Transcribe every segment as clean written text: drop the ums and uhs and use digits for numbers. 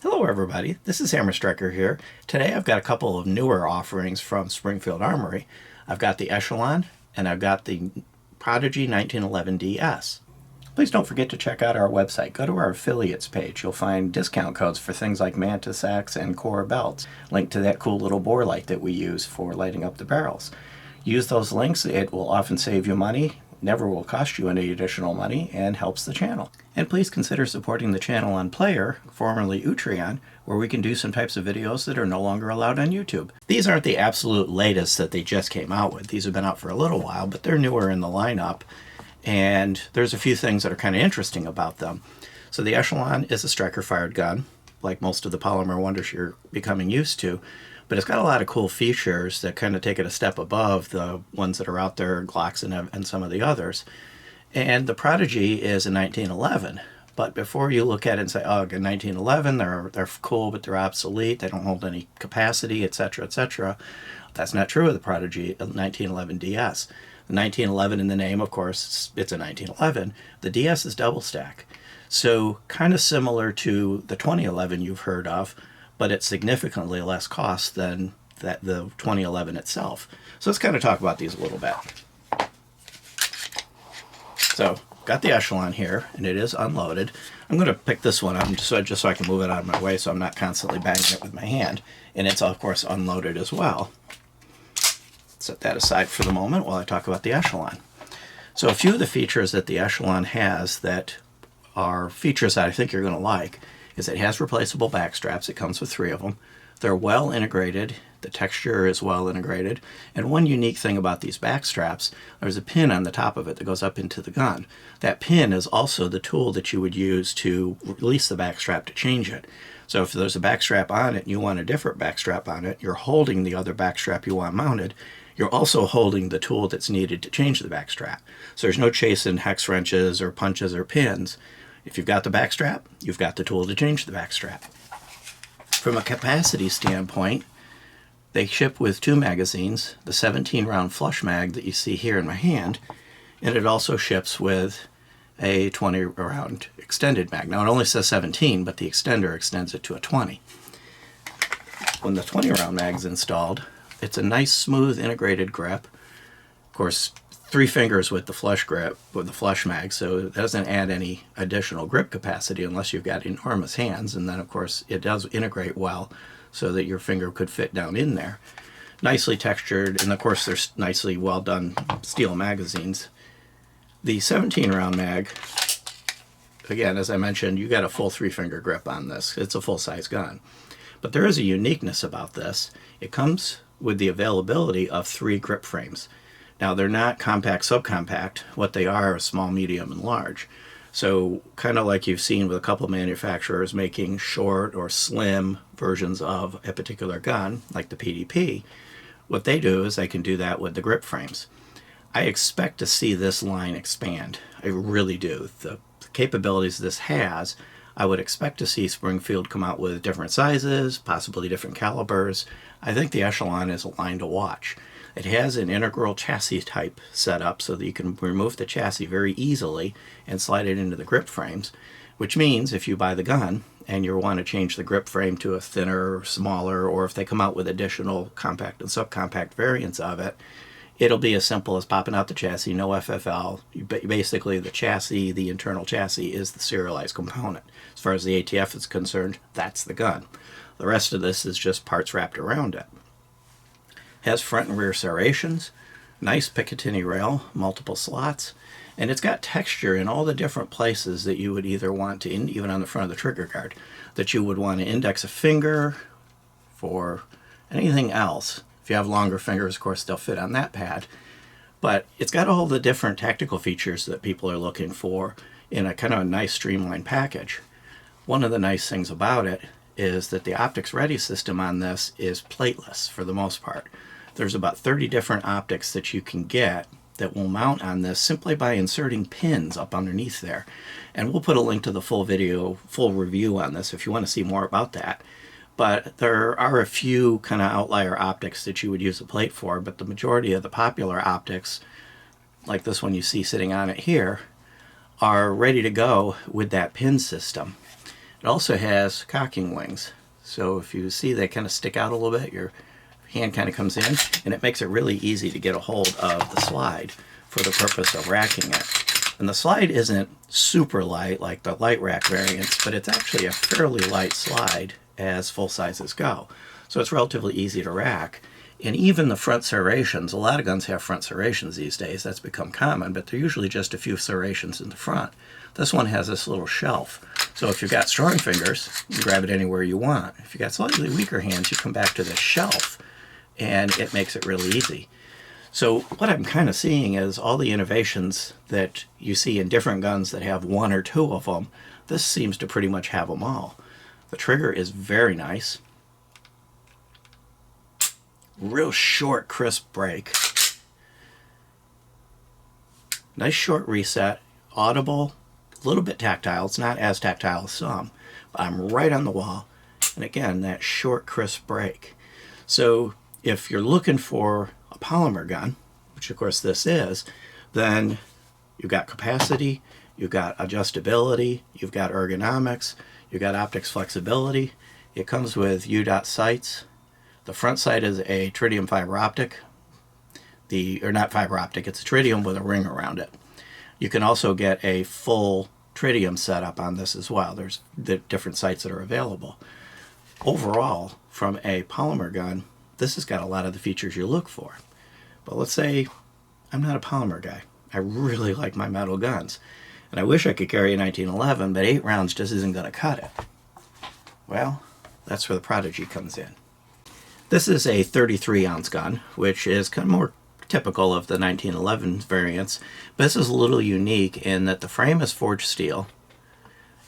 Hello everybody, this is Hammer Striker here. Today I've got a couple of newer offerings from Springfield Armory. I've got the Echelon and I've got the Prodigy 1911 DS. Please don't forget to check out our website. Go to our affiliates page. You'll find discount codes for things like Mantis Axe and Core belts. Link to that cool little bore light that we use for lighting up the barrels. Use those links. It will often save you money, never will cost you any additional money, and helps the channel. And please consider supporting the channel on Player, formerly Utreon, where we can do some types of videos that are no longer allowed on YouTube. These aren't the absolute latest that they just came out with. These have been out for a little while, but they're newer in the lineup, and there's a few things that are kind of interesting about them. So the Echelon is a striker-fired gun, like most of the polymer wonders you're becoming used to, but it's got a lot of cool features that kind of take it a step above the ones that are out there, Glocks and some of the others. And the Prodigy is a 1911, but before you look at it and say, oh, in 1911, they're cool, but they're obsolete, they don't hold any capacity, etc., etc., that's not true of the Prodigy 1911 DS. The 1911 in the name, of course, it's a 1911. The DS is double stack. So kind of similar to the 2011 you've heard of, but it's significantly less cost than the 2011 itself. So let's kind of talk about these a little bit. So, got the Echelon here, and it is unloaded. I'm going to pick this one up just so I can move it out of my way so I'm not constantly banging it with my hand. And it's, of course, unloaded as well. Set that aside for the moment while I talk about the Echelon. So a few of the features that the Echelon has that are features that I think you're going to like is it has replaceable back straps. It comes with 3 of them. They're well integrated. The texture is well integrated. And one unique thing about these back straps, there's a pin on the top of it that goes up into the gun. That pin is also the tool that you would use to release the back strap to change it. So if there's a back strap on it and you want a different back strap on it, you're holding the other back strap you want mounted. You're also holding the tool that's needed to change the back strap. So there's no chasing hex wrenches or punches or pins. If you've got the back strap, you've got the tool to change the back strap. From a capacity standpoint, they ship with 2 magazines, the 17-round flush mag that you see here in my hand, and it also ships with a 20-round extended mag. Now it only says 17, but the extender extends it to a 20. When the 20-round mag's installed, it's a nice, smooth, integrated grip. Of course, 3 fingers with the flush grip, with the flush mag, so it doesn't add any additional grip capacity unless you've got enormous hands, and then of course it does integrate well so that your finger could fit down in there. Nicely textured, and of course there's nicely well done steel magazines. The 17-round mag, again, as I mentioned, you got a full 3-finger grip on this. It's a full-size gun. But there is a uniqueness about this. It comes with the availability of 3 grip frames. Now they're not compact, subcompact. What they are small, medium, and large. So kind of like you've seen with a couple manufacturers making short or slim versions of a particular gun, like the PDP, what they do is they can do that with the grip frames. I expect to see this line expand. I really do. The capabilities this has, I would expect to see Springfield come out with different sizes, possibly different calibers. I think the Echelon is a line to watch. It has an integral chassis type setup so that you can remove the chassis very easily and slide it into the grip frames, which means if you buy the gun and you want to change the grip frame to a thinner, smaller, or if they come out with additional compact and subcompact variants of it, it'll be as simple as popping out the chassis, no FFL. Basically, the chassis, the internal chassis, is the serialized component. As far as the ATF is concerned, that's the gun. The rest of this is just parts wrapped around it. Has front and rear serrations, nice Picatinny rail, multiple slots, and it's got texture in all the different places that you would either want to, even on the front of the trigger guard, that you would want to index a finger for anything else. If you have longer fingers, of course, they'll fit on that pad. But it's got all the different tactical features that people are looking for in a kind of a nice streamlined package. One of the nice things about it is that the optics ready system on this is plateless for the most part. There's about 30 different optics that you can get that will mount on this simply by inserting pins up underneath there. And we'll put a link to the full review on this if you want to see more about that. But there are a few kind of outlier optics that you would use a plate for, but the majority of the popular optics, like this one you see sitting on it here, are ready to go with that pin system. It also has cocking wings. So if you see they kind of stick out a little bit, your hand kind of comes in, and it makes it really easy to get a hold of the slide for the purpose of racking it. And the slide isn't super light like the light rack variants, but it's actually a fairly light slide as full sizes go. So it's relatively easy to rack. And even the front serrations, a lot of guns have front serrations these days, that's become common, but they're usually just a few serrations in the front. This one has this little shelf. So if you've got strong fingers, you can grab it anywhere you want. If you've got slightly weaker hands, you come back to this shelf, and it makes it really easy. So what I'm kind of seeing is all the innovations that you see in different guns that have one or two of them, this seems to pretty much have them all. The trigger is very nice. Real short, crisp break. Nice short reset, audible, a little bit tactile. It's not as tactile as some, but I'm right on the wall. And again, that short, crisp break. So if you're looking for a polymer gun, which of course this is, then you've got capacity, you've got adjustability, you've got ergonomics, you've got optics flexibility. It comes with U-dot sights. The front sight is a tritium fiber optic. Or not fiber optic, it's a tritium with a ring around it. You can also get a full tritium setup on this as well. There's the different sights that are available. Overall, from a polymer gun, this has got a lot of the features you look for. But let's say I'm not a polymer guy. I really like my metal guns. And I wish I could carry a 1911, but 8 rounds just isn't going to cut it. Well, that's where the Prodigy comes in. This is a 33-ounce gun, which is kind of more typical of the 1911 variants. But this is a little unique in that the frame is forged steel,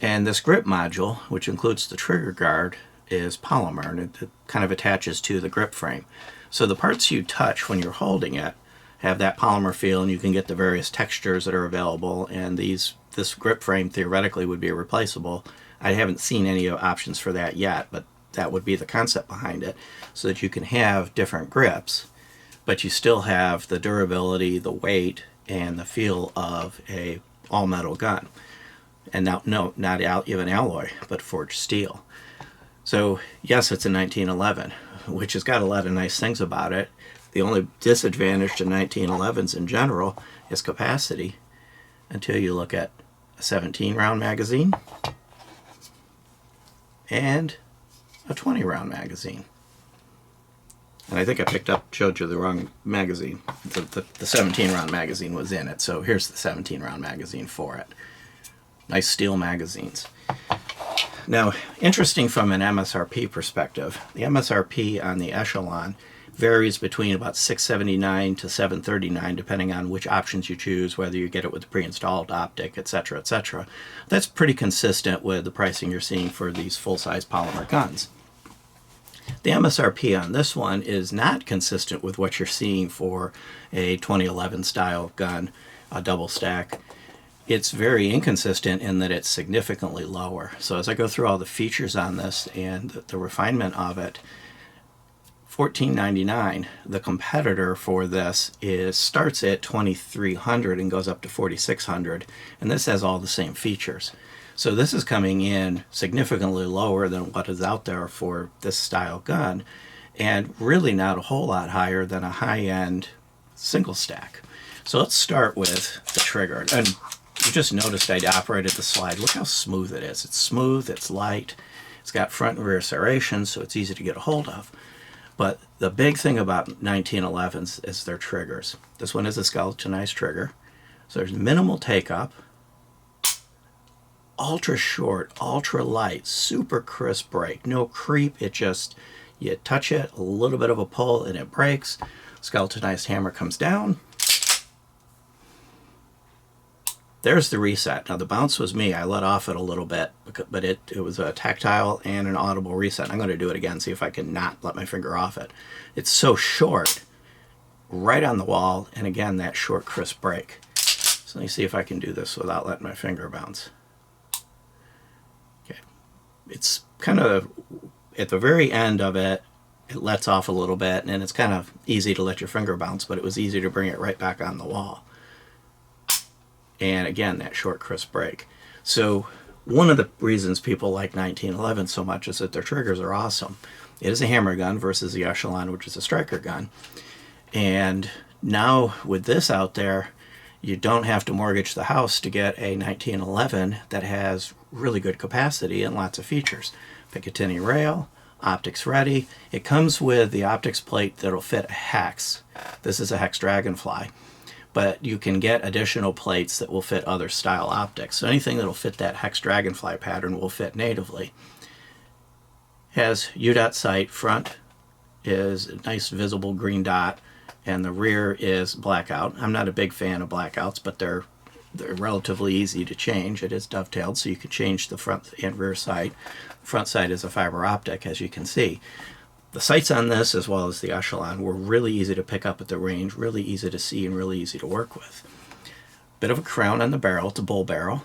and this grip module, which includes the trigger guard, is polymer, and it kind of attaches to the grip frame. So the parts you touch when you're holding it have that polymer feel, and you can get the various textures that are available, and this grip frame theoretically would be replaceable. I haven't seen any options for that yet, but that would be the concept behind it, so that you can have different grips, but you still have the durability, the weight, and the feel of a all-metal gun. And now, no, not even alloy, but forged steel. So yes, it's a 1911, which has got a lot of nice things about it. The only disadvantage to 1911s in general is capacity, until you look at a 17-round magazine and a 20-round magazine. And I think I showed you the wrong magazine. The 17-round magazine was in it, so here's the 17-round magazine for it. Nice steel magazines. Now, interesting from an MSRP perspective, the MSRP on the Echelon varies between about $679 to $739, depending on which options you choose, whether you get it with the pre-installed optic, etc., etc. That's pretty consistent with the pricing you're seeing for these full-size polymer guns. The MSRP on this one is not consistent with what you're seeing for a 2011 style gun, a double stack. It's very inconsistent in that it's significantly lower. So as I go through all the features on this and the refinement of it, $14.99, the competitor for this starts at $2,300 and goes up to $4,600, and this has all the same features. So this is coming in significantly lower than what is out there for this style gun, and really not a whole lot higher than a high-end single stack. So let's start with the trigger. And you just noticed I operated the slide. Look how smooth it is. It's smooth, it's light, it's got front and rear serrations, so it's easy to get a hold of. But the big thing about 1911s is their triggers. This one is a skeletonized trigger, so there's minimal take-up, ultra short, ultra light, super crisp break, no creep. It just, you touch it, a little bit of a pull, and it breaks. Skeletonized hammer comes down. There's the reset. Now the bounce was me. I let off it a little bit, but it was a tactile and an audible reset. I'm going to do it again, see if I can not let my finger off it. It's so short, right on the wall, and again, that short, crisp break. So let me see if I can do this without letting my finger bounce. Okay. It's kind of, at the very end of it, it lets off a little bit, and it's kind of easy to let your finger bounce, but it was easy to bring it right back on the wall. And again, that short, crisp break. So One of the reasons people like 1911 so much is that their triggers are awesome. It is a hammer gun versus the Echelon, which is a striker gun. And now with this out there, you don't have to mortgage the house to get a 1911 that has really good capacity and lots of features. Picatinny rail, optics ready. It comes with the optics plate that'll fit a hex. This is a hex Dragonfly. But you can get additional plates that will fit other style optics. So anything that'll fit that hex Dragonfly pattern will fit natively. Has U-dot sight. Front is a nice visible green dot, and the rear is blackout. I'm not a big fan of blackouts, but they're relatively easy to change. It is dovetailed, so you can change the front and rear sight. The front sight is a fiber optic, as you can see. The sights on this, as well as the Echelon, were really easy to pick up at the range, really easy to see, and really easy to work with. Bit of a crown on the barrel. It's a bull barrel.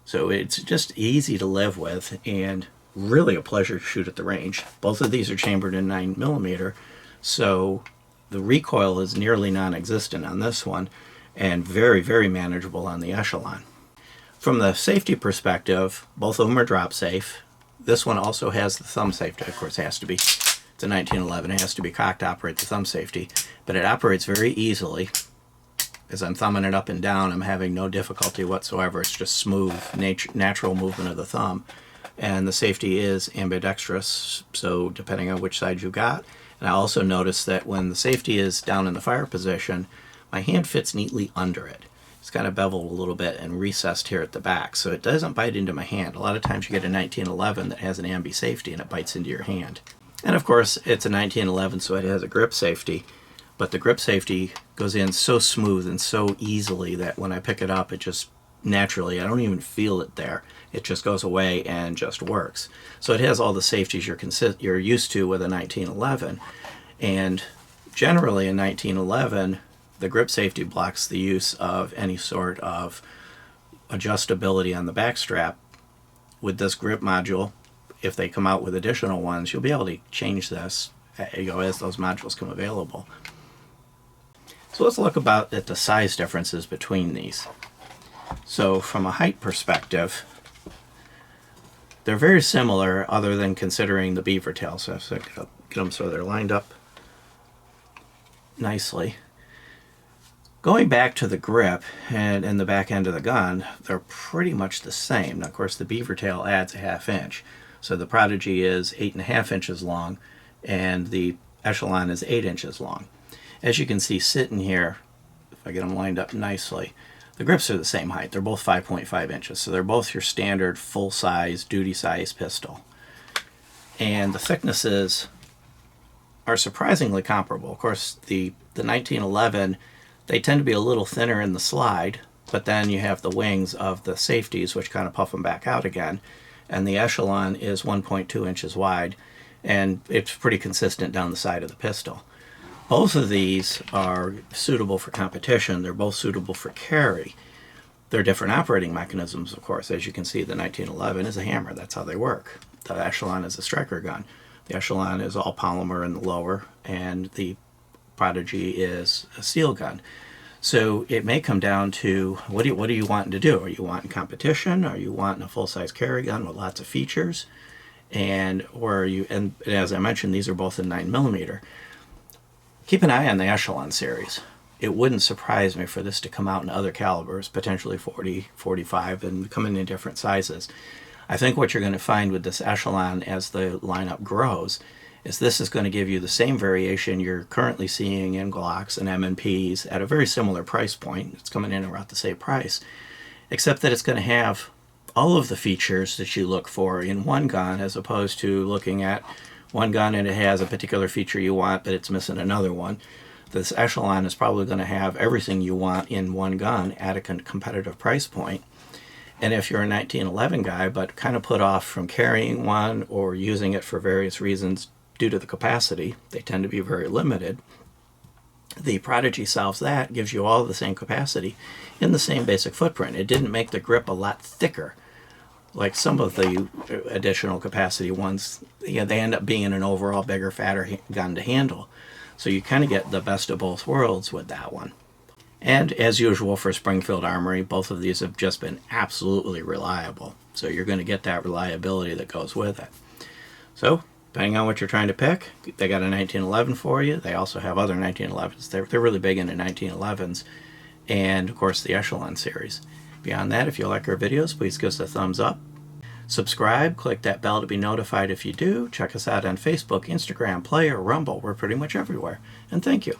So it's just easy to live with, and really a pleasure to shoot at the range. Both of these are chambered in 9mm, so the recoil is nearly non-existent on this one, and very, very manageable on the Echelon. From the safety perspective, both of them are drop safe. This one also has the thumb safety. Of course, it has to be. It's a 1911. It has to be cocked to operate the thumb safety, but it operates very easily. As I'm thumbing it up and down, I'm having no difficulty whatsoever. It's just smooth, natural movement of the thumb. And the safety is ambidextrous, so depending on which side you've got. And I also noticed that when the safety is down in the fire position, my hand fits neatly under it. It's kind of beveled a little bit and recessed here at the back, so it doesn't bite into my hand. A lot of times you get a 1911 that has an ambi safety and it bites into your hand. And of course, it's a 1911, so it has a grip safety, but the grip safety goes in so smooth and so easily that when I pick it up, it just naturally, I don't even feel it there. It just goes away and just works. So it has all the safeties you're used to with a 1911. And generally in 1911, the grip safety blocks the use of any sort of adjustability on the back strap. With this grip module, if they come out with additional ones, you'll be able to change this as those modules come available. So let's look at the size differences between these. So from a height perspective, they're very similar other than considering the beaver tail. So I have to get them so they're lined up nicely. Going back to the grip and the back end of the gun, they're pretty much the same. Now, of course, the beaver tail adds a 1/2 inch. So the Prodigy is 8.5 inches long, and the Echelon is 8 inches long. As you can see sitting here, if I get them lined up nicely, the grips are the same height. They're both 5.5 inches. So they're both your standard full-size, duty-size pistol. And the thicknesses are surprisingly comparable. Of course, the 1911, they tend to be a little thinner in the slide, but then you have the wings of the safeties, which kind of puff them back out again. And the Echelon is 1.2 inches wide, and it's pretty consistent down the side of the pistol. Both of these are suitable for competition. They're both suitable for carry. They're different operating mechanisms, of course. As you can see, the 1911 is a hammer. That's how they work. The Echelon is a striker gun. The Echelon is all polymer in the lower, and the Prodigy is a steel gun. So it may come down to what are you wanting to do? Are you wanting competition? Are you wanting a full-size carry gun with lots of features? And as I mentioned, these are both in 9mm. Keep an eye on the Echelon series. It wouldn't surprise me for this to come out in other calibers, potentially 40, 45, and coming in different sizes. I think what you're going to find with this Echelon as the lineup grows is this is going to give you the same variation you're currently seeing in Glocks and M&Ps at a very similar price point. It's coming in around the same price, except that it's going to have all of the features that you look for in one gun, as opposed to looking at one gun and it has a particular feature you want, but it's missing another one. This Echelon is probably going to have everything you want in one gun at a competitive price point. And if you're a 1911 guy, but kind of put off from carrying one or using it for various reasons due to the capacity, they tend to be very limited, the Prodigy solves that, gives you all the same capacity in the same basic footprint. It didn't make the grip a lot thicker like some of the additional capacity ones. They end up being an overall bigger, fatter gun to handle. So you kind of get the best of both worlds with that one. And as usual for Springfield Armory, both of these have just been absolutely reliable. So you're going to get that reliability that goes with it. So depending on what you're trying to pick, they got a 1911 for you. They also have other 1911s. They're really big into 1911s. And of course the Echelon series. Beyond that, if you like our videos, please give us a thumbs up. Subscribe, click that bell to be notified if you do. Check us out on Facebook, Instagram, Player, Rumble. We're pretty much everywhere. And thank you.